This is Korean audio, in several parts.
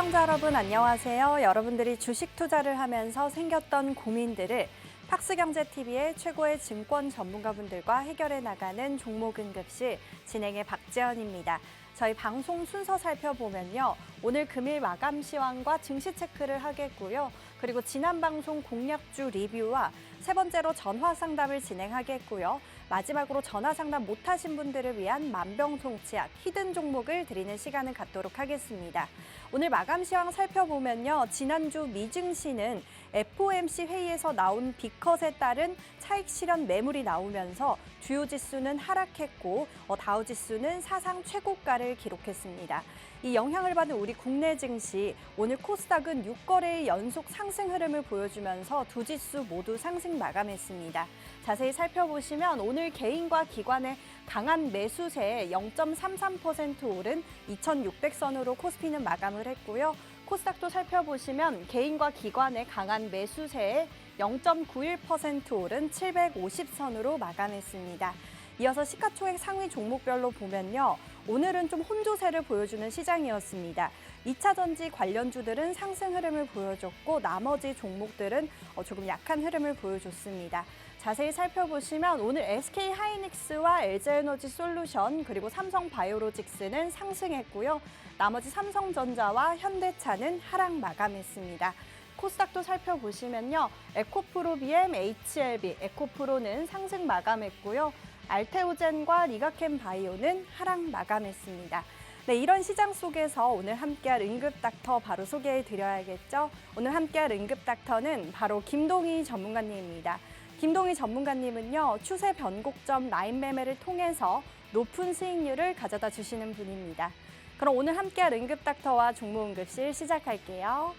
시청자 여러분 안녕하세요. 여러분들이 주식 투자를 하면서 생겼던 고민들을 팍스경제TV의 최고의 증권 전문가분들과 해결해 나가는 종목응급실 진행의 박재현입니다. 저희 방송 순서 살펴보면요. 오늘 금일 마감 시황과 증시 체크를 하겠고요. 그리고 지난 방송 공략주 리뷰와 세 번째로 전화 상담을 진행하겠고요. 마지막으로 전화 상담 못하신 분들을 위한 만병통치약 히든 종목을 드리는 시간을 갖도록 하겠습니다. 오늘 마감 시황 살펴보면요. 지난주 미증시는 FOMC 회의에서 나온 빅컷에 따른 차익 실현 매물이 나오면서 주요 지수는 하락했고 다우지수는 사상 최고가를 기록했습니다. 이 영향을 받은 우리 국내 증시, 오늘 코스닥은 6거래의 연속 상승 흐름을 보여주면서 두 지수 모두 상승 마감했습니다. 자세히 살펴보시면 오늘 개인과 기관의 강한 매수세에 0.33% 오른 2600선으로 코스피는 마감을 했고요. 코스닥도 살펴보시면 개인과 기관의 강한 매수세에 0.91% 오른 750선으로 마감했습니다. 이어서 시가총액 상위 종목별로 보면요. 오늘은 좀 혼조세를 보여주는 시장이었습니다. 2차 전지 관련주들은 상승 흐름을 보여줬고 나머지 종목들은 조금 약한 흐름을 보여줬습니다. 자세히 살펴보시면 오늘 SK하이닉스와 LG에너지솔루션 그리고 삼성바이오로직스는 상승했고요. 나머지 삼성전자와 현대차는 하락 마감했습니다. 코스닥도 살펴보시면요. 에코프로비엠, HLB, 에코프로는 상승 마감했고요. 알테오젠과 리가캠바이오는 하락 마감했습니다. 네, 이런 시장 속에서 오늘 함께할 응급닥터 바로 소개해드려야겠죠. 오늘 함께할 응급닥터는 바로 김동희 전문가님입니다. 김동희 전문가님은요. 추세 변곡점 라인 매매를 통해서 높은 수익률을 가져다 주시는 분입니다. 그럼 오늘 함께할 응급닥터와 종목응급실 시작할게요.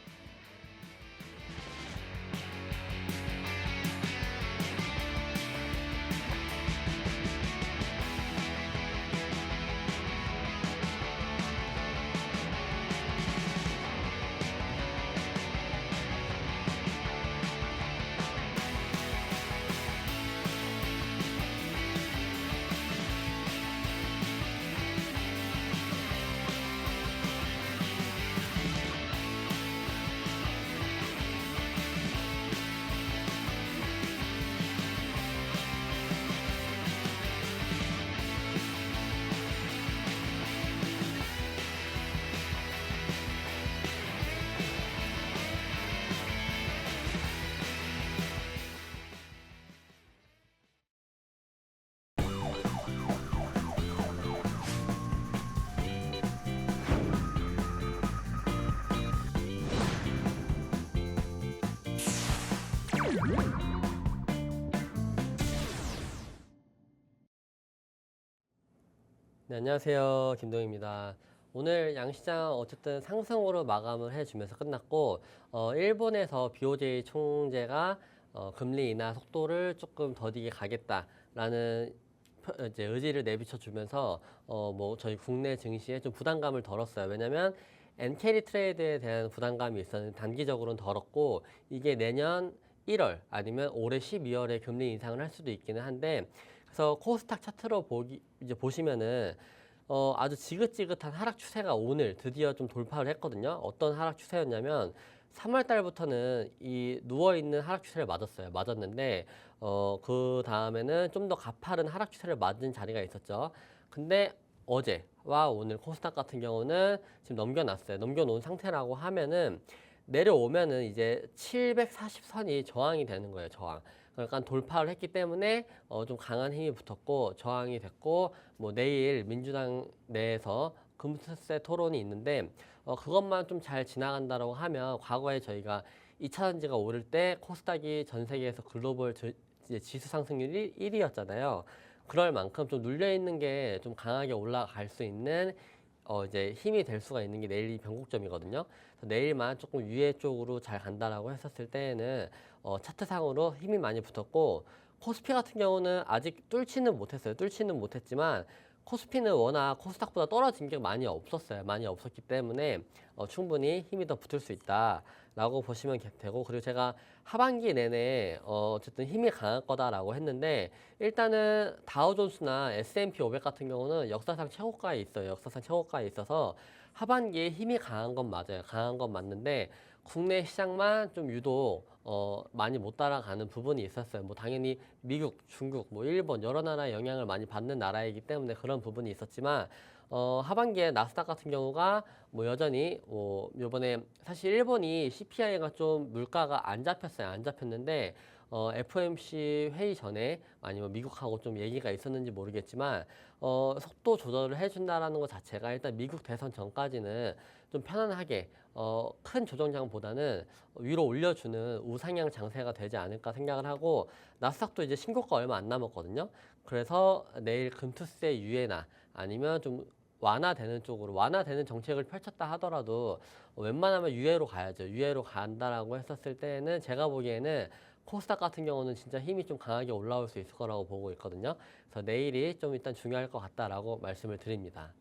네, 안녕하세요. 김동희입니다. 오늘 양시장 어쨌든 상승으로 마감을 해주면서 끝났고, 일본에서 BOJ 총재가 금리 인하 속도를 조금 더디게 가겠다라는 이제 의지를 내비쳐주면서 뭐 저희 국내 증시에 좀 부담감을 덜었어요. 왜냐하면 엔캐리 트레이드에 대한 부담감이 있었는데 단기적으로는 덜었고 이게 내년 1월 아니면 올해 12월에 금리 인상을 할 수도 있기는 한데. 그래서 코스닥 차트로 이제 보시면은 아주 지긋지긋한 하락 추세가 오늘 드디어 좀 돌파를 했거든요. 어떤 하락 추세였냐면 3월 달부터는 이 누워 있는 하락 추세를 맞았는데 그 다음에는 좀 더 가파른 하락 추세를 맞은 자리가 있었죠. 근데 어제와 오늘 코스닥 같은 경우는 지금 넘겨놓은 상태라고 하면은 내려오면은 이제 740선이 저항이 되는 거예요. 저항. 그러니까 돌파를 했기 때문에 좀 강한 힘이 붙었고 저항이 됐고 뭐 내일 민주당 내에서 금투세 토론이 있는데 그것만 좀 잘 지나간다고 하면 과거에 저희가 2차 전지가 오를 때 코스닥이 전 세계에서 글로벌 이제 지수 상승률 1위였잖아요. 그럴 만큼 좀 눌려 있는 게 좀 강하게 올라갈 수 있는 이제 힘이 될 수가 있는 게 내일이 변곡점이거든요. 그래서 내일만 조금 위에 쪽으로 잘 간다라고 했었을 때에는 차트상으로 힘이 많이 붙었고 코스피 같은 경우는 아직 뚫지는 못했어요. 뚫지는 못했지만 코스피는 워낙 코스닥보다 떨어진 게 많이 없었어요. 많이 없었기 때문에 충분히 힘이 더 붙을 수 있다라고 보시면 되고, 그리고 제가 하반기 내내 어쨌든 힘이 강할 거다라고 했는데, 일단은 다우존스나 S&P 500 같은 경우는 역사상 최고가에 있어요. 역사상 최고가에 있어서 하반기에 힘이 강한 건 맞아요. 강한 건 맞는데 국내 시장만 좀 유독 많이 못 따라가는 부분이 있었어요. 뭐 당연히 미국, 중국, 뭐 일본 여러 나라의 영향을 많이 받는 나라이기 때문에 그런 부분이 있었지만, 하반기에 나스닥 같은 경우가 뭐 여전히 요번에 사실 일본이 CPI가 좀 물가가 안 잡혔어요. 안 잡혔는데 FOMC 회의 전에 아니면 미국하고 좀 얘기가 있었는지 모르겠지만 속도 조절을 해준다라는 것 자체가 일단 미국 대선 전까지는 좀 편안하게 큰 조정장보다는 위로 올려주는 우상향 장세가 되지 않을까 생각을 하고, 나스닥도 이제 신고가 얼마 안 남았거든요. 그래서 내일 금투세 유예나 아니면 좀 완화되는 쪽으로, 완화되는 정책을 펼쳤다 하더라도 웬만하면 유예로 가야죠. 유예로 간다라고 했었을 때는 제가 보기에는 코스닥 같은 경우는 진짜 힘이 좀 강하게 올라올 수 있을 거라고 보고 있거든요. 그래서 내일이 좀 일단 중요할 것 같다라고 말씀을 드립니다.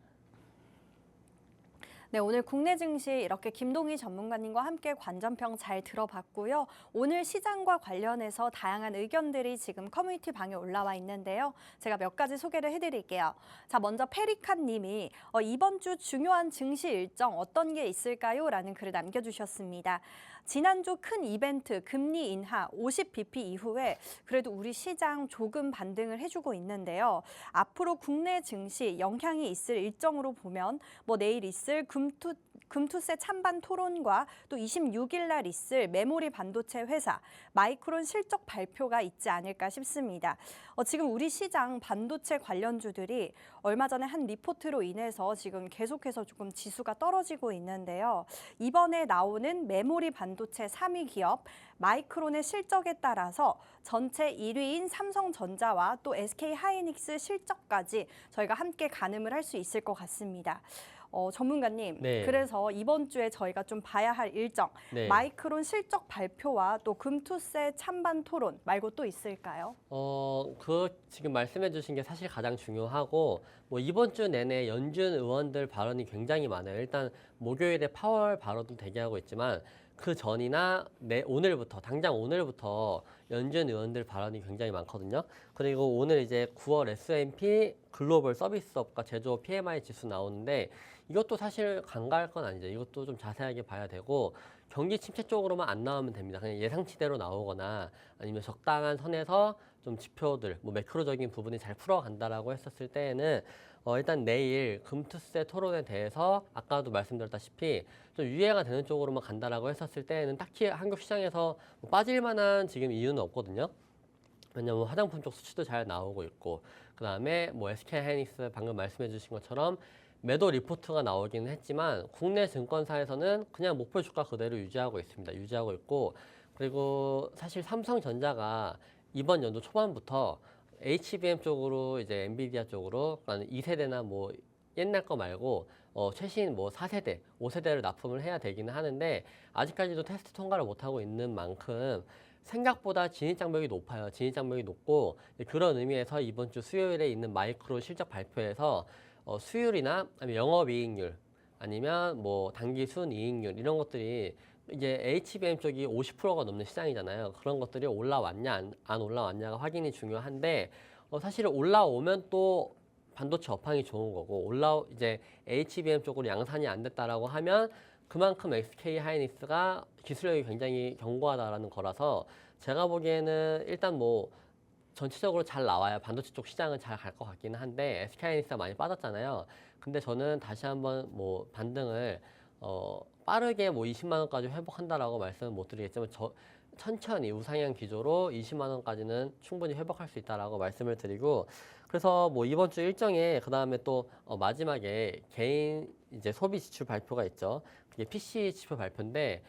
네, 오늘 국내 증시 이렇게 김동희 전문가님과 함께 관전평 잘 들어봤고요. 오늘 시장과 관련해서 다양한 의견들이 지금 커뮤니티 방에 올라와 있는데요. 제가 몇 가지 소개를 해드릴게요. 자, 먼저 페리칸 님이 이번 주 중요한 증시 일정 어떤 게 있을까요? 라는 글을 남겨주셨습니다. 지난주 큰 이벤트 금리 인하 50bp 이후에 그래도 우리 시장 조금 반등을 해주고 있는데요. 앞으로 국내 증시 영향이 있을 일정으로 보면 뭐 내일 있을 금투세 찬반 토론과 또 26일 날 있을 메모리 반도체 회사 마이크론 실적 발표가 있지 않을까 싶습니다. 지금 우리 시장 반도체 관련주들이 얼마 전에 한 리포트로 인해서 지금 계속해서 조금 지수가 떨어지고 있는데요. 이번에 나오는 메모리 반도체 3위 기업 마이크론의 실적에 따라서 전체 1위인 삼성전자와 또 SK하이닉스 실적까지 저희가 함께 가늠을 할 수 있을 것 같습니다. 전문가님, 네. 그래서 이번 주에 저희가 좀 봐야 할 일정, 네. 마이크론 실적 발표와 또 금투세 찬반 토론 말고 또 있을까요? 지금 말씀해 주신 게 사실 가장 중요하고, 뭐 이번 주 내내 연준 의원들 발언이 굉장히 많아요. 일단 목요일에 파월 발언도 대기하고 있지만 그 전이나 당장 오늘부터 연준 의원들 발언이 굉장히 많거든요. 그리고 오늘 이제 9월 S&P 글로벌 서비스업과 제조업 PMI 지수 나오는데 이것도 사실 간과할 건 아니죠. 이것도 좀 자세하게 봐야 되고, 경기 침체 쪽으로만 안 나오면 됩니다. 그냥 예상치대로 나오거나 아니면 적당한 선에서 좀 지표들, 뭐 매크로적인 부분이 잘 풀어간다라고 했었을 때에는 일단 내일 금투세 토론에 대해서 아까도 말씀드렸다시피 좀 유예가 되는 쪽으로만 간다라고 했었을 때에는 딱히 한국 시장에서 뭐 빠질 만한 지금 이유는 없거든요. 왜냐면 화장품 쪽 수치도 잘 나오고 있고, 그 다음에 뭐 SK하이닉스 방금 말씀해 주신 것처럼 매도 리포트가 나오기는 했지만 국내 증권사에서는 그냥 목표 주가 그대로 유지하고 있습니다. 유지하고 있고, 그리고 사실 삼성전자가 이번 연도 초반부터 HBM 쪽으로 이제 엔비디아 쪽으로 2세대나 뭐 옛날 거 말고 최신 뭐 4세대, 5세대를 납품을 해야 되기는 하는데 아직까지도 테스트 통과를 못하고 있는 만큼 생각보다 진입장벽이 높아요. 진입장벽이 높고, 그런 의미에서 이번 주 수요일에 있는 마이크론 실적 발표에서 수율이나 아니면 영업이익률 아니면 뭐 단기 순이익률 이런 것들이 이제 HBM 쪽이 50%가 넘는 시장이잖아요. 그런 것들이 올라왔냐 안 올라왔냐가 확인이 중요한데, 사실 올라오면 또 반도체 업황이 좋은 거고, 이제 HBM 쪽으로 양산이 안 됐다라고 하면 그만큼 SK하이닉스가 기술력이 굉장히 견고하다라는 거라서 제가 보기에는 일단 뭐 전체적으로 잘 나와야 반도체 쪽 시장은 잘 갈 것 같기는 한데 SK하이닉스가 많이 빠졌잖아요. 근데 저는 다시 한번 뭐 반등을 빠르게 뭐 20만 원까지 회복한다라고 말씀은 못 드리겠지만 천천히 우상향 기조로 20만 원까지는 충분히 회복할 수 있다라고 말씀을 드리고, 그래서 뭐 이번 주 일정에 그 다음에 또 마지막에 개인 이제 소비 지출 발표가 있죠. 그게 PC 지표 발표인데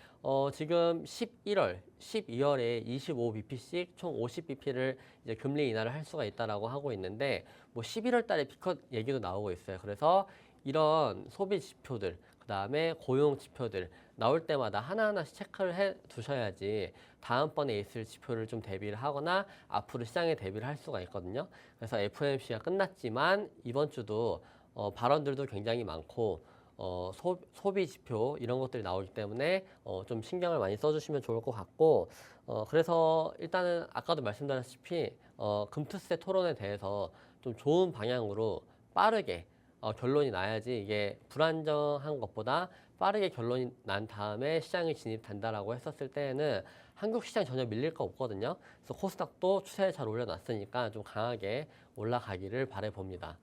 지금 12월에 25bp씩 총 50bp를 이제 금리 인하를 할 수가 있다라고 하고 있는데, 뭐 11월 달에 피컷 얘기도 나오고 있어요. 그래서 이런 소비 지표들, 그다음에 고용 지표들 나올 때마다 하나하나씩 체크를 해 두셔야지 다음번에 있을 지표를 좀 대비를 하거나 앞으로 시장에 대비를 할 수가 있거든요. 그래서 FOMC가 끝났지만 이번 주도 발언들도 굉장히 많고 소비 지표 이런 것들이 나오기 때문에 좀 신경을 많이 써주시면 좋을 것 같고 그래서 일단은 아까도 말씀드렸다시피 금투세 토론에 대해서 좀 좋은 방향으로 빠르게 결론이 나야지 이게 불안정한 것보다 빠르게 결론이 난 다음에 시장에 진입된다라고 했었을 때에는 한국 시장 전혀 밀릴 거 없거든요. 그래서 코스닥도 추세 잘 올려놨으니까 좀 강하게 올라가기를 바라봅니다.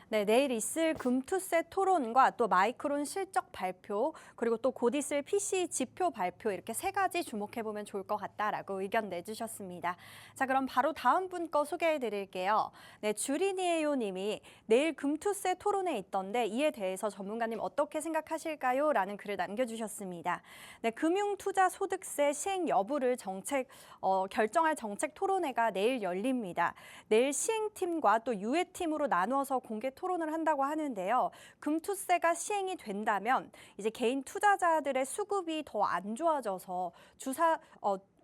네, 내일 있을 금투세 토론과 또 마이크론 실적 발표, 그리고 또 곧 있을 PC 지표 발표 이렇게 세 가지 주목해보면 좋을 것 같다라고 의견 내주셨습니다. 자, 그럼 바로 다음 분 거 소개해 드릴게요. 네, 주리니에요 님이 내일 금투세 토론에 있던데 이에 대해서 전문가님 어떻게 생각하실까요? 라는 글을 남겨주셨습니다. 네, 금융투자소득세 시행 여부를 결정할 정책 토론회가 내일 열립니다. 내일 시행팀과 또 유예팀으로 나누어서 공개 토론을 한다고 하는데요. 금투세가 시행이 된다면 이제 개인 투자자들의 수급이 더 안 좋아져서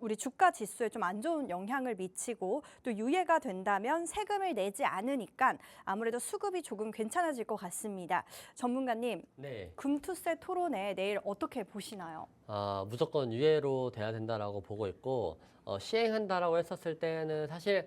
우리 주가 지수에 좀 안 좋은 영향을 미치고 또 유예가 된다면 세금을 내지 않으니까 아무래도 수급이 조금 괜찮아질 것 같습니다. 전문가님, 네. 금투세 토론회 내일 어떻게 보시나요? 무조건 유예로 돼야 된다라고 보고 있고 시행한다라고 했었을 때는 사실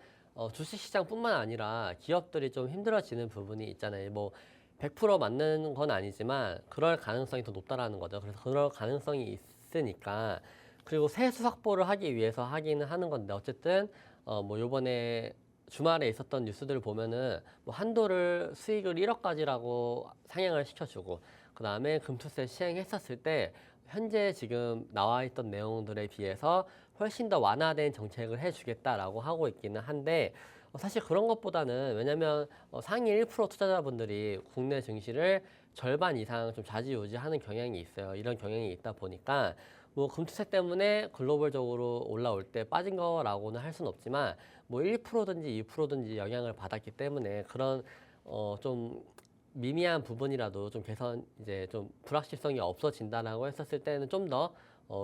주식시장뿐만 아니라 기업들이 좀 힘들어지는 부분이 있잖아요. 뭐 100% 맞는 건 아니지만 그럴 가능성이 더 높다라는 거죠. 그래서 그럴 가능성이 있으니까 그리고 세수 확보를 하기 위해서 하기는 하는 건데 어쨌든 뭐 요번에 주말에 있었던 뉴스들을 보면은 뭐 한도를 수익을 1억까지라고 상향을 시켜주고 그 다음에 금투세 시행했었을 때 현재 지금 나와 있던 내용들에 비해서 훨씬 더 완화된 정책을 해주겠다라고 하고 있기는 한데 사실 그런 것보다는 왜냐하면 상위 1% 투자자분들이 국내 증시를 절반 이상 좀 좌지우지하는 경향이 있어요. 이런 경향이 있다 보니까 뭐 금투세 때문에 글로벌적으로 올라올 때 빠진 거라고는 할 수는 없지만 뭐 1%든지 2%든지 영향을 받았기 때문에 그런 좀 미미한 부분이라도 좀 개선 이제 좀 불확실성이 없어진다라고 했었을 때는 좀 더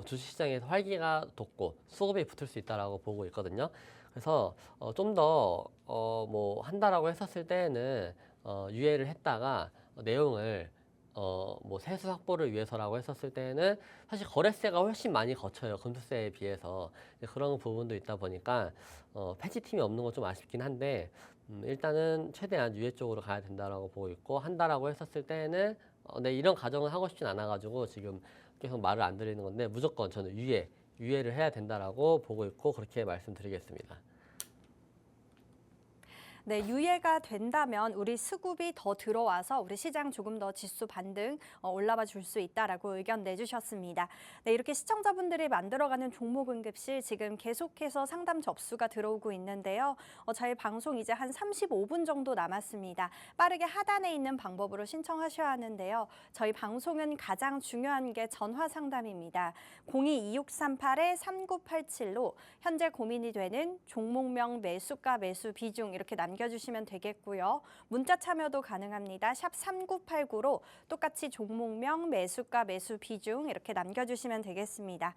주식시장에서 활기가 돋고 수급이 붙을 수 있다라고 보고 있거든요. 그래서 좀 더 뭐 한다라고 했었을 때는 유예를 했다가 내용을 뭐 세수 확보를 위해서라고 했었을 때는 사실 거래세가 훨씬 많이 거쳐요. 금투세에 비해서 그런 부분도 있다 보니까 폐지팀이 없는 건 좀 아쉽긴 한데 일단은 최대한 유예 쪽으로 가야 된다라고 보고 있고 한다라고 했었을 때는 네, 이런 가정을 하고 싶진 않아가지고 지금 계속 말을 안 드리는 건데 무조건 저는 유예를 해야 된다라고 보고 있고 그렇게 말씀드리겠습니다. 네, 유예가 된다면 우리 수급이 더 들어와서 우리 시장 조금 더 지수 반등 올라와 줄 수 있다라고 의견 내주셨습니다. 네, 이렇게 시청자분들이 만들어가는 종목 응급실 지금 계속해서 상담 접수가 들어오고 있는데요. 저희 방송 이제 한 35분 정도 남았습니다. 빠르게 하단에 있는 방법으로 신청하셔야 하는데요. 저희 방송은 가장 중요한 게 전화 상담입니다. 02-2638-3987로 현재 고민이 되는 종목명, 매수가, 매수 비중 이렇게 남겨주시면 되겠고요. 문자 참여도 가능합니다. 샵 3989로 똑같이 종목명, 매수가, 매수 비중 이렇게 남겨주시면 되겠습니다.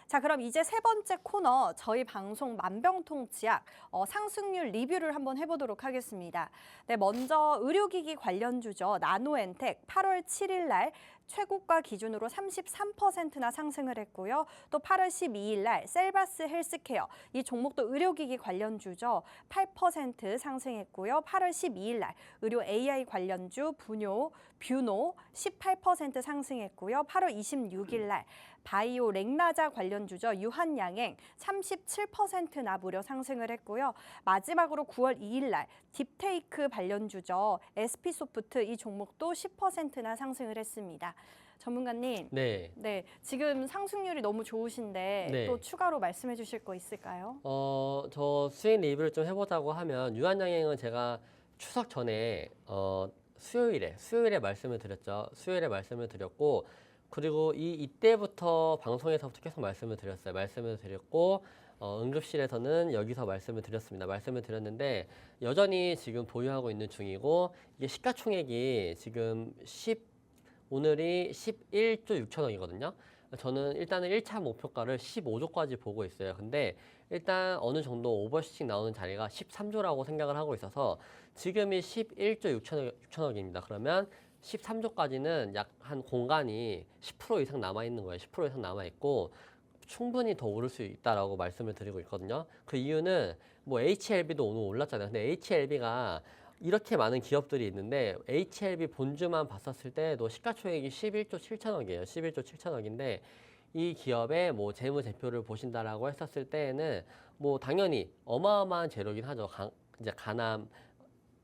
자, 그럼 이제 세 번째 코너 저희 방송 만병통치약 상승률 리뷰를 한번 해보도록 하겠습니다. 네, 먼저 의료기기 관련주죠. 나노엔텍 8월 7일 날 최고가 기준으로 33%나 상승을 했고요. 또 8월 12일 날 셀바스 헬스케어 이 종목도 의료기기 관련주죠. 8% 상승했고요. 8월 12일 날 의료 AI 관련주 뷰노 18% 상승했고요. 8월 26일 날 바이오 렉나자 관련주죠. 유한양행 37%나 무려 상승을 했고요. 마지막으로 9월 2일 날 딥테이크 관련주죠. SP소프트 이 종목도 10%나 상승을 했습니다. 전문가님, 네. 네, 지금 상승률이 너무 좋으신데 네. 또 추가로 말씀해 주실 거 있을까요? 저 수익 리뷰를 좀 해보자고 하면 유한양행은 제가 추석 전에 수요일에 말씀을 드렸죠. 수요일에 말씀을 드렸고 그리고 이때부터 방송에서부터 계속 말씀을 드렸어요. 말씀을 드렸고 응급실에서는 여기서 말씀을 드렸습니다. 말씀을 드렸는데 여전히 지금 보유하고 있는 중이고 이게 시가총액이 지금 오늘이 11조 6천억이거든요. 저는 일단은 1차 목표가를 15조까지 보고 있어요. 근데 일단 어느 정도 오버슈팅 나오는 자리가 13조라고 생각을 하고 있어서 지금이 11조 6천억입니다. 그러면 13조까지는 약 한 공간이 10% 이상 남아 있는 거예요. 10% 이상 남아 있고 충분히 더 오를 수 있다라고 말씀을 드리고 있거든요. 그 이유는 뭐 HLB도 오늘 올랐잖아요. 근데 HLB가 이렇게 많은 기업들이 있는데 HLB 본주만 봤었을 때도 시가총액이 11조 7천억이에요. 11조 7천억인데 이 기업의 뭐 재무제표를 보신다라고 했었을 때에는 뭐 당연히 어마어마한 재료긴 하죠. 이제 간암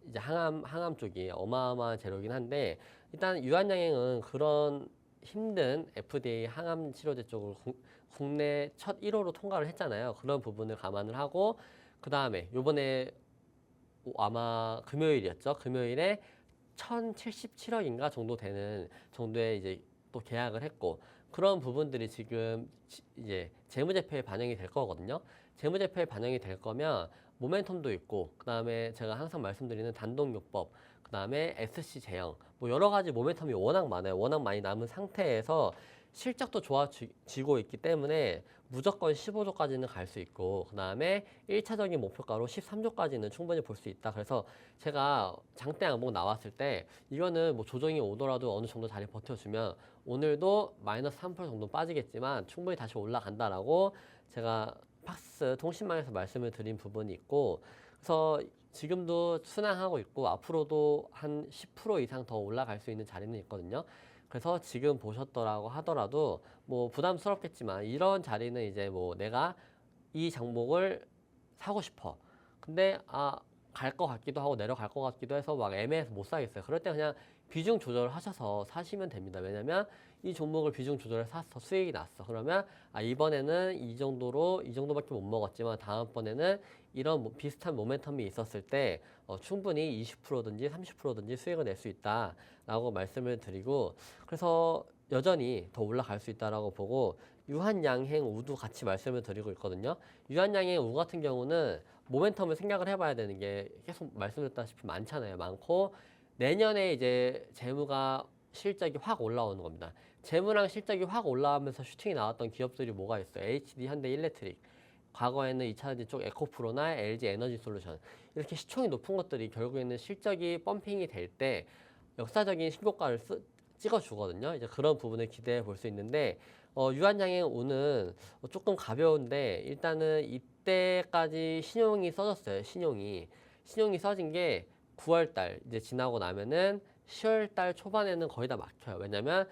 이제 항암 쪽이 어마어마한 재료긴 한데 일단 유한양행은 그런 힘든 FDA 항암 치료제 쪽을 국내 첫 1호로 통과를 했잖아요. 그런 부분을 감안을 하고 그 다음에 요번에 아마 금요일이었죠. 금요일에 1,077억인가 정도 되는 정도의 이제 또 계약을 했고 그런 부분들이 지금 이제 재무제표에 반영이 될 거거든요. 재무제표에 반영이 될 거면 모멘텀도 있고 그다음에 제가 항상 말씀드리는 단독요법 그다음에 SC 제형 뭐 여러 가지 모멘텀이 워낙 많아요. 워낙 많이 남은 상태에서 실적도 좋아지고 있기 때문에 무조건 15조까지는 갈 수 있고 그다음에 1차적인 목표가로 13조까지는 충분히 볼 수 있다. 그래서 제가 장대 양봉 나왔을 때 이거는 뭐 조정이 오더라도 어느 정도 자리 버텨주면 오늘도 마이너스 3% 정도 빠지겠지만 충분히 다시 올라간다라고 제가 팍스 통신망에서 말씀을 드린 부분이 있고 그래서 지금도 순항하고 있고 앞으로도 한 10% 이상 더 올라갈 수 있는 자리는 있거든요. 그래서 지금 보셨더라고 하더라도 뭐 부담스럽겠지만 이런 자리는 이제 뭐 내가 이 종목을 사고 싶어. 근데 갈 것 같기도 하고 내려갈 것 같기도 해서 막 애매해서 못 사겠어요. 그럴 때 그냥 비중 조절을 하셔서 사시면 됩니다. 왜냐면 이 종목을 비중 조절을 사서 수익이 났어. 그러면 이번에는 이 정도밖에 못 먹었지만 다음번에는 이런 비슷한 모멘텀이 있었을 때 충분히 20%든지 30%든지 수익을 낼 수 있다라고 말씀을 드리고 그래서 여전히 더 올라갈 수 있다라고 보고 유한양행 우도 같이 말씀을 드리고 있거든요. 유한양행 우 같은 경우는 모멘텀을 생각을 해봐야 되는 게 계속 말씀드렸다시피 많잖아요. 많고 내년에 이제 재무가 실적이 확 올라오는 겁니다. 재무랑 실적이 확 올라오면서 슈팅이 나왔던 기업들이 뭐가 있어요? HD, 현대, 일렉트릭. 과거에는 2차전지 쪽 에코프로나 LG 에너지 솔루션 이렇게 시총이 높은 것들이 결국에는 실적이 펌핑이 될 때 역사적인 신고가를 찍어주거든요. 이제 그런 부분을 기대해 볼 수 있는데 유한양행 우는 조금 가벼운데 일단은 이때까지 신용이 써졌어요. 신용이 써진 게 9월달 이제 지나고 나면은 10월달 초반에는 거의 다 막혀요. 왜냐면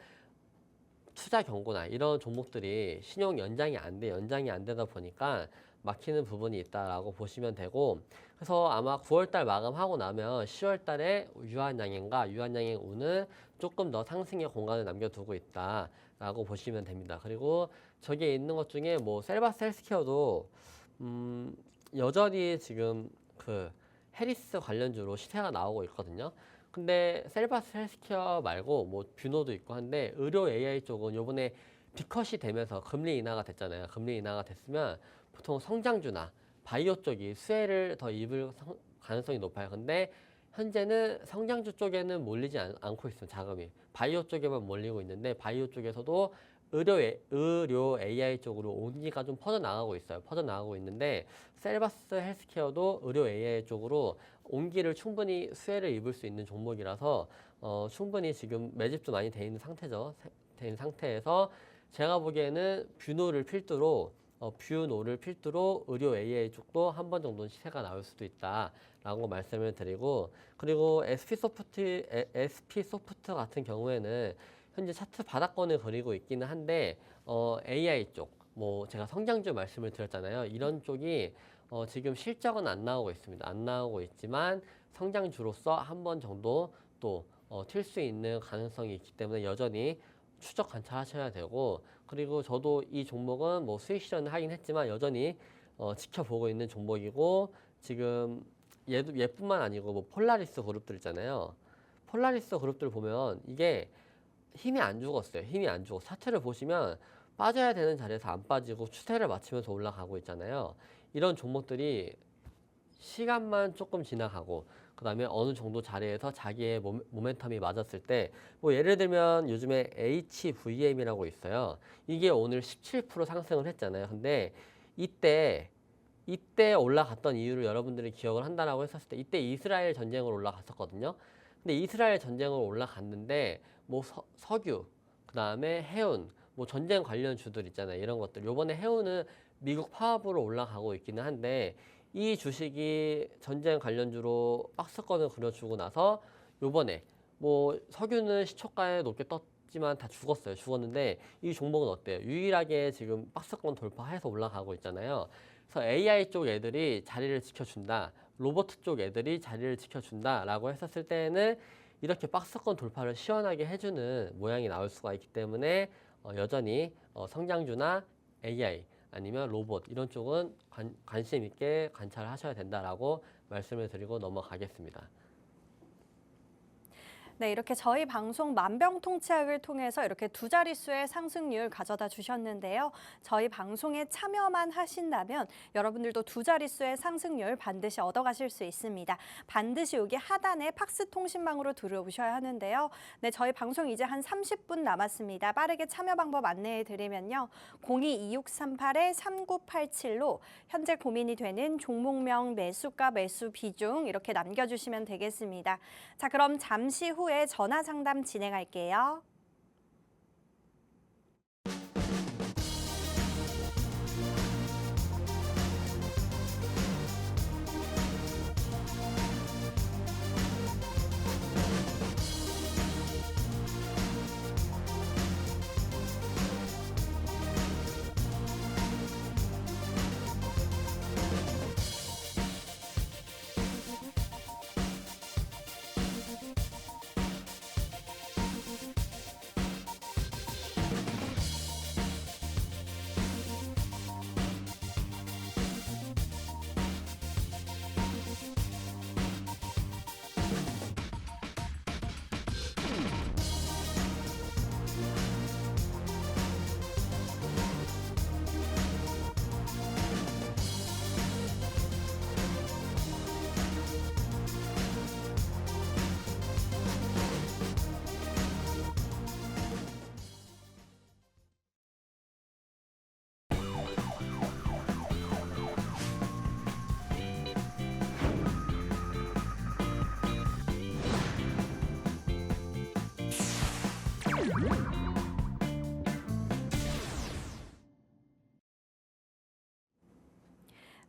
투자 경고나 이런 종목들이 신용 연장이 안 되다 보니까 막히는 부분이 있다라고 보시면 되고 그래서 아마 9월달 마감하고 나면 10월달에 유한양행과 유한양행 우는 조금 더 상승의 공간을 남겨두고 있다라고 보시면 됩니다. 그리고 저기에 있는 것 중에 뭐 셀바스 헬스케어도 여전히 지금 그 해리스 관련주로 시세가 나오고 있거든요. 근데 셀바스 헬스케어 말고 뭐 뷰노도 있고 한데 의료 AI 쪽은 요번에 비컷이 되면서 금리 인하가 됐잖아요. 금리 인하가 됐으면 보통 성장주나 바이오 쪽이 수혜를 더 입을 가능성이 높아요. 근데 현재는 성장주 쪽에는 몰리지 않고 있어요. 자금이. 바이오 쪽에만 몰리고 있는데 바이오 쪽에서도 의료 AI 쪽으로 온기가 좀 퍼져나가고 있어요. 퍼져나가고 있는데 셀바스 헬스케어도 의료 AI 쪽으로 온기를 충분히 수혜를 입을 수 있는 종목이라서 충분히 지금 매집도 많이 돼 있는 상태죠. 된 상태에서 제가 보기에는 뷰노를 필두로 의료 AI 쪽도 한 번 정도는 시세가 나올 수도 있다라고 말씀을 드리고 그리고 SP 소프트 같은 경우에는 현재 차트 바닥권을 그리고 있기는 한데 AI 쪽, 뭐 제가 성장주 말씀을 드렸잖아요. 이런 쪽이 지금 실적은 안 나오고 있습니다. 안 나오고 있지만 성장주로서 한 번 정도 또 튈 수 있는 가능성이 있기 때문에 여전히 추적 관찰하셔야 되고 그리고 저도 이 종목은 뭐 수익 실현을 하긴 했지만 여전히 지켜보고 있는 종목이고 지금 얘뿐만 아니고 뭐 폴라리스 그룹들 있잖아요. 폴라리스 그룹들 보면 이게 힘이 안 죽었어요. 힘이 안 죽어. 차트를 보시면 빠져야 되는 자리에서 안 빠지고 추세를 맞추면서 올라가고 있잖아요. 이런 종목들이 시간만 조금 지나가고 그다음에 어느 정도 자리에서 자기의 모멘텀이 맞았을 때 뭐 예를 들면 요즘에 HVM이라고 있어요. 이게 오늘 17% 상승을 했잖아요. 근데 이때 올라갔던 이유를 여러분들이 기억을 한다라고 했었을 때 이때 이스라엘 전쟁으로 올라갔었거든요. 근데 이스라엘 전쟁으로 올라갔는데 뭐 석유, 그다음에 해운, 뭐 전쟁 관련 주들 있잖아요. 이런 것들. 요번에 해운은 미국 파업으로 올라가고 있기는 한데 이 주식이 전쟁 관련주로 박스권을 그려주고 나서 요번에 뭐 석유는 시초가에 높게 떴지만 다 죽었어요. 죽었는데 이 종목은 어때요? 유일하게 지금 박스권 돌파해서 올라가고 있잖아요. 그래서 AI 쪽 애들이 자리를 지켜준다. 로버트 쪽 애들이 자리를 지켜준다라고 했었을 때는 이렇게 박스권 돌파를 시원하게 해주는 모양이 나올 수가 있기 때문에 여전히 성장주나 AI 아니면 로봇 이런 쪽은 관심 있게 관찰을 하셔야 된다라고 말씀을 드리고 넘어가겠습니다. 네, 이렇게 저희 방송 만병통치약을 통해서 이렇게 두 자릿수의 상승률 가져다 주셨는데요. 저희 방송에 참여만 하신다면 여러분들도 두 자릿수의 상승률 반드시 얻어가실 수 있습니다. 반드시 여기 하단에 팍스 통신망으로 들어오셔야 하는데요. 네, 저희 방송 이제 한 30분 남았습니다. 빠르게 참여 방법 안내해 드리면요. 02-2638-3987로 현재 고민이 되는 종목명, 매수가, 매수 비중 이렇게 남겨주시면 되겠습니다. 자, 그럼 잠시 후에 전화 상담 진행할게요.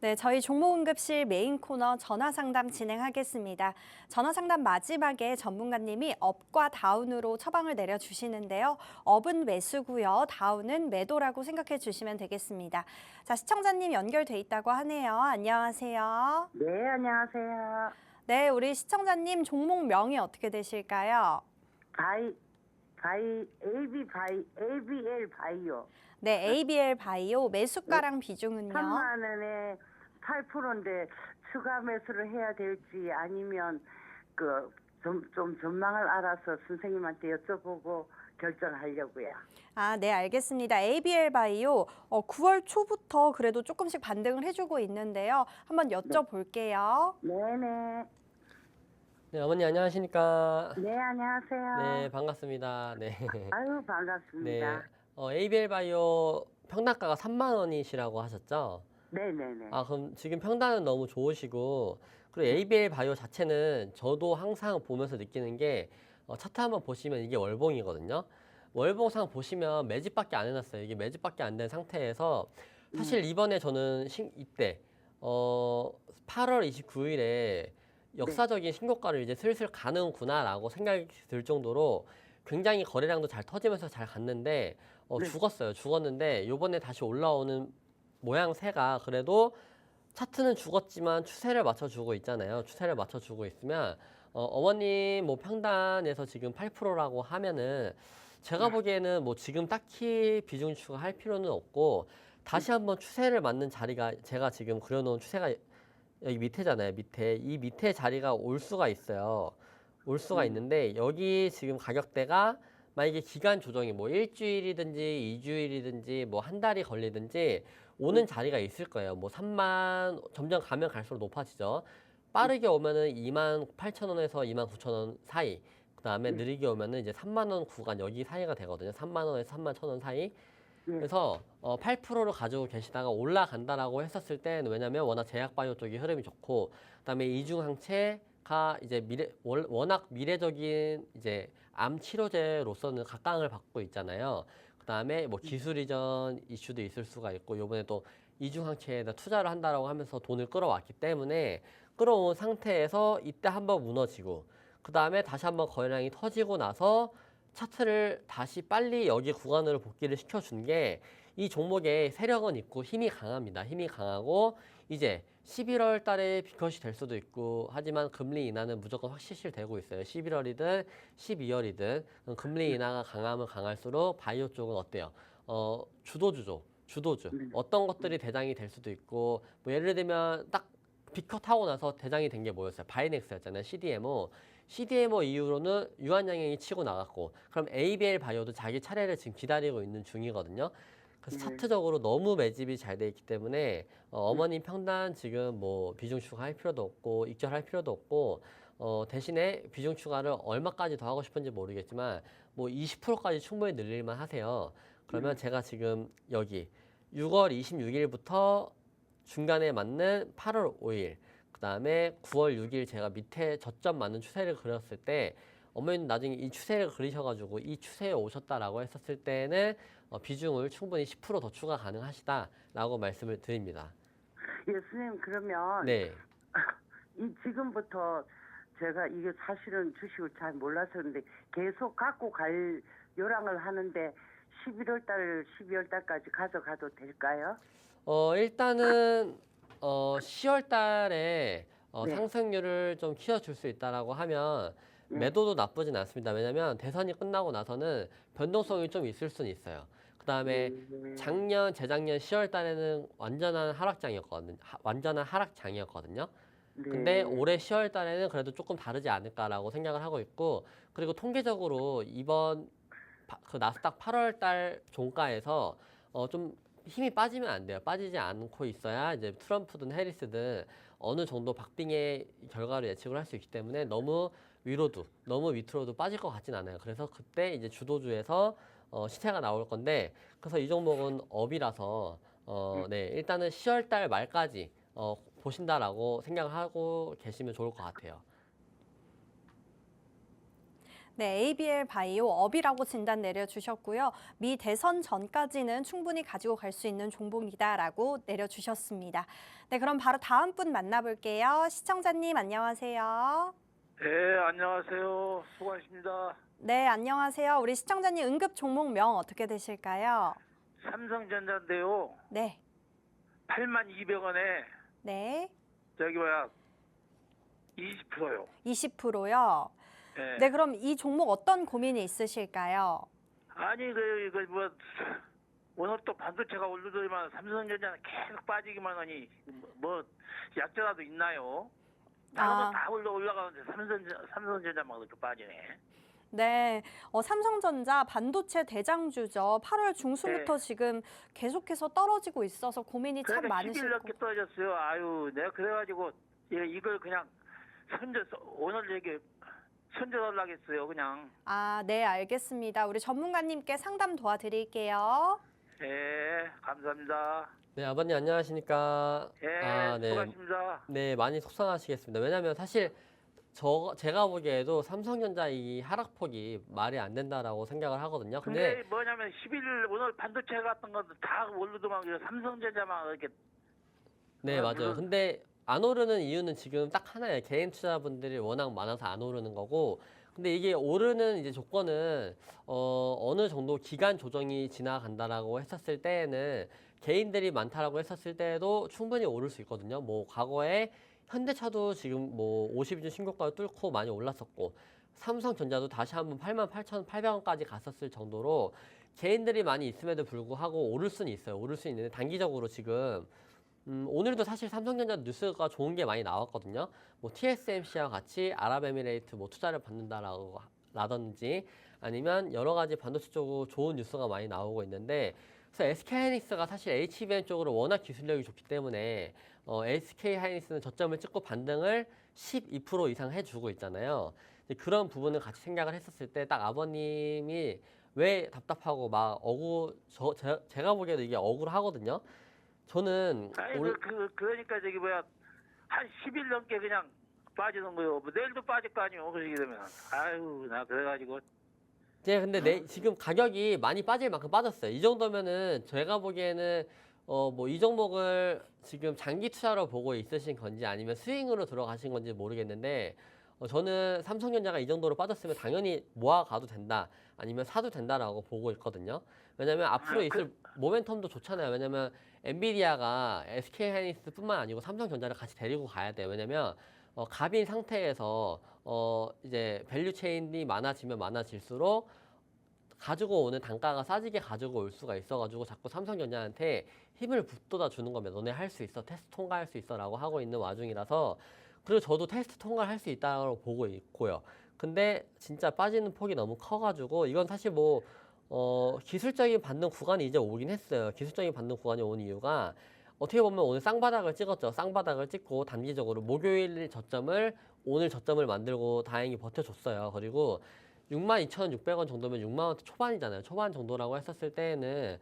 네, 저희 종목응급실 메인 코너 전화상담 진행하겠습니다. 전화상담 마지막에 전문가님이 업과 다운으로 처방을 내려주시는데요. 업은 매수고요. 다운은 매도라고 생각해 주시면 되겠습니다. 자, 시청자님 연결돼 있다고 하네요. 안녕하세요. 네, 안녕하세요. 네, 우리 시청자님 종목명이 어떻게 되실까요? ABL 바이오. 네, ABL 바이오 매수가랑 비중은요? 3만 원에 8%인데 추가 매수를 해야 될지 아니면 좀 전망을 알아서 선생님한테 여쭤보고 결정하려고요. 아, 네, 알겠습니다. ABL 바이오 9월 초부터 그래도 조금씩 반등을 해주고 있는데요. 한번 여쭤볼게요. 네네. 네, 어머니 안녕하십니까? 네, 안녕하세요. 네, 반갑습니다. 네. 아유, 네. 반갑습니다. ABL 바이오 평단가가 3만 원이시라고 하셨죠? 네네네. 아, 그럼 지금 평단은 너무 좋으시고, 그리고 ABL 바이오 자체는 저도 항상 보면서 느끼는 게, 차트 한번 보시면 이게 월봉이거든요. 월봉상 보시면 매집밖에 안 해놨어요. 이게 매집밖에 안 된 상태에서, 사실 이번에 저는 이때, 8월 29일에 역사적인 신고가를 이제 슬슬 가는구나라고 생각이 들 정도로 굉장히 거래량도 잘 터지면서 잘 갔는데, 네. 죽었어요. 죽었는데, 요번에 다시 올라오는 모양새가 그래도 차트는 죽었지만 추세를 맞춰주고 있잖아요. 추세를 맞춰주고 있으면 어머님 뭐 평단에서 지금 8%라고 하면은 제가 보기에는 뭐 지금 딱히 비중 추가할 필요는 없고 다시 한번 추세를 맞는 자리가 제가 지금 그려놓은 추세가 여기 밑에잖아요. 밑에 이 밑에 자리가 올 수가 있어요. 올 수가 있는데 여기 지금 가격대가 만약에 기간 조정이 뭐 일주일이든지 이주일이든지 뭐 한 달이 걸리든지 오는 자리가 있을 거예요. 뭐 3만 점점 가면 갈수록 높아지죠. 빠르게 오면은 28,000원에서 29,000원 사이. 그다음에 느리게 오면은 이제 3만 원 구간 여기 사이가 되거든요. 3만 원에서 3만 1,000원 사이. 예. 그래서 8%를 가지고 계시다가 올라간다라고 했었을 때는 왜냐면 워낙 제약바이오 쪽이 흐름이 좋고 그다음에 이중항체가 이제 워낙 미래적인 이제 암 치료제로서는 각광을 받고 있잖아요. 그다음에 뭐 기술 이전 이슈도 있을 수가 있고 요번에 또 이중항체에다 투자를 한다라고 하면서 돈을 끌어왔기 때문에 끌어온 상태에서 이때 한번 무너지고 그다음에 다시 한번 거래량이 터지고 나서 차트를 다시 빨리 여기 구간으로 복귀를 시켜준 게 이 종목의 세력은 있고 힘이 강합니다. 힘이 강하고 이제 11월 달에 비컷이 될 수도 있고 하지만 금리 인하는 무조건 확실시되고 있어요. 11월이든 12월이든 금리 인하가 강하면 강할수록 바이오 쪽은 어때요? 주도주. 어떤 것들이 대장이 될 수도 있고 뭐 예를 들면 딱 비컷하고 나서 대장이 된 게 뭐였어요? 바이넥스였잖아요. CDMO 이후로는 유한양행이 치고 나갔고 그럼 ABL 바이오도 자기 차례를 지금 기다리고 있는 중이거든요. 그래서 차트적으로 너무 매집이 잘 돼 있기 때문에 어머님 평단 지금 뭐 비중 추가할 필요도 없고 익절할 필요도 없고 대신에 비중 추가를 얼마까지 더 하고 싶은지 모르겠지만 뭐 20%까지 충분히 늘릴만 하세요. 그러면 제가 지금 여기 6월 26일부터 중간에 맞는 8월 5일 그 다음에 9월 6일 제가 밑에 저점 맞는 추세를 그렸을 때 어머니는 나중에 이 추세를 그리셔가지고 이 추세에 오셨다라고 했었을 때는 비중을 충분히 10% 더 추가 가능하시다라고 말씀을 드립니다. 예, 선생님 그러면 네. 이 지금부터 제가 이게 사실은 주식을 잘 몰라서 그런데 계속 갖고 갈 요량을 하는데 11월 달, 12월 달까지 가져가도 될까요? 일단은 10월 달에 네. 상승률을 좀 키워줄 수 있다라고 하면 네. 매도도 나쁘진 않습니다. 왜냐면 대선이 끝나고 나서는 변동성이 좀 있을 수는 있어요. 그 다음에 작년, 재작년 10월 달에는 완전한 하락장이었거든요. 네. 근데 올해 10월 달에는 그래도 조금 다르지 않을까라고 생각을 하고 있고 그리고 통계적으로 이번 그 나스닥 8월 달 종가에서 좀 힘이 빠지면 안 돼요. 빠지지 않고 있어야 이제 트럼프든 해리스든 어느 정도 박빙의 결과를 예측을 할 수 있기 때문에 너무 위로도 너무 밑으로도 빠질 것 같진 않아요. 그래서 그때 이제 주도주에서 시세가 나올 건데 그래서 이 종목은 업이라서 네 일단은 10월 달 말까지 보신다라고 생각을 하고 계시면 좋을 것 같아요. 네, ABL 바이오 업이라고 진단 내려주셨고요. 미 대선 전까지는 충분히 가지고 갈 수 있는 종목이다라고 내려주셨습니다. 네, 그럼 바로 다음 분 만나볼게요. 시청자님 안녕하세요. 네, 안녕하세요. 수고하십니다. 네, 안녕하세요. 우리 시청자님 응급 종목명 어떻게 되실까요? 삼성전자인데요. 네, 82,200원에 네, 저기 뭐야 20%요. 20%요. 네. 네, 그럼 이 종목 어떤 고민이 있으실까요? 아니 뭐 오늘 또 반도체가 오르더니만 삼성전자는 계속 빠지기만 하니 뭐 약자라도 있나요? 다른 건 다 올라가는데 삼성전자만 그렇게 빠지네. 네, 삼성전자 반도체 대장주죠. 8월 중순부터 네. 지금 계속해서 떨어지고 있어서 고민이 참 그러니까 10일 많으실 넘게 떨어졌어요. 아유, 내가 그래가지고 이걸 그냥 오늘 얘기 손절하려겠어요, 그냥. 네, 알겠습니다. 우리 전문가님께 상담 도와드릴게요. 네, 감사합니다. 네, 아버님 안녕하십니까? 네, 네. 수고하십니다. 네, 많이 속상하시겠습니다. 왜냐하면 사실 제가 보기에도 삼성전자 이 하락폭이 말이 안 된다라고 생각을 하거든요. 근데 뭐냐면 11일 오늘 반도체 같은 것도 다 오르더만 삼성전자만 이렇게. 네, 맞아요. 물론 근데 안 오르는 이유는 지금 딱 하나예요. 개인 투자분들이 워낙 많아서 안 오르는 거고. 근데 이게 오르는 이제 조건은 어느 정도 기간 조정이 지나간다라고 했었을 때에는 개인들이 많다라고 했었을 때에도 충분히 오를 수 있거든요. 뭐 과거에 현대차도 지금 뭐 50주 신고가를 뚫고 많이 올랐었고 삼성전자도 다시 한번 88,800원까지 갔었을 정도로 개인들이 많이 있음에도 불구하고 오를 수는 있어요. 오를 수 있는데 단기적으로 지금 오늘도 사실 삼성전자 뉴스가 좋은 게 많이 나왔거든요. 뭐 TSMC와 같이 아랍에미레이트 뭐 투자를 받는다라고 라든지 아니면 여러 가지 반도체 쪽으로 좋은 뉴스가 많이 나오고 있는데, 그래서 SK하이닉스가 사실 HBM 쪽으로 워낙 기술력이 좋기 때문에 SK하이닉스는 저점을 찍고 반등을 12% 이상 해주고 있잖아요. 그런 부분을 같이 생각을 했었을 때 딱 아버님이 왜 답답하고 막 제가 보기에도 이게 억울하거든요. 저는 아니 그러니까 저기 뭐야 한 10일 넘게 그냥 빠지는 거요. 뭐 내일도 빠질 거 아니에요. 그러게 되면 아유 나 그래가지고 근데 지금 가격이 많이 빠질 만큼 빠졌어요. 이 정도면은 제가 보기에는 뭐 이 종목을 지금 장기 투자로 보고 있으신 건지 아니면 스윙으로 들어가신 건지 모르겠는데, 저는 삼성전자가 이 정도로 빠졌으면 당연히 모아가도 된다 아니면 사도 된다라고 보고 있거든요. 왜냐면 앞으로 있을 모멘텀도 좋잖아요. 왜냐면 엔비디아가 SK하이닉스뿐만 아니고 삼성전자를 같이 데리고 가야 돼요. 왜냐면 갑인 상태에서 이제 밸류 체인이 많아질수록 가지고 오는 단가가 싸지게 가지고 올 수가 있어가지고 자꾸 삼성전자한테 힘을 북돋아 주는 겁니다. 너네 할 수 있어, 테스트 통과할 수 있어라고 하고 있는 와중이라서, 그리고 저도 테스트 통과할 수 있다고 보고 있고요. 근데 진짜 빠지는 폭이 너무 커가지고 이건 사실 뭐 기술적인 반등 구간이 이제 오긴 했어요. 기술적인 반등 구간이 온 이유가 어떻게 보면 오늘 쌍바닥을 찍었죠. 쌍바닥을 찍고 단기적으로 목요일 저점을 오늘 저점을 만들고 다행히 버텨줬어요. 그리고 62,600원 정도면 6만 원대 초반이잖아요. 초반 정도라고 했었을 때에는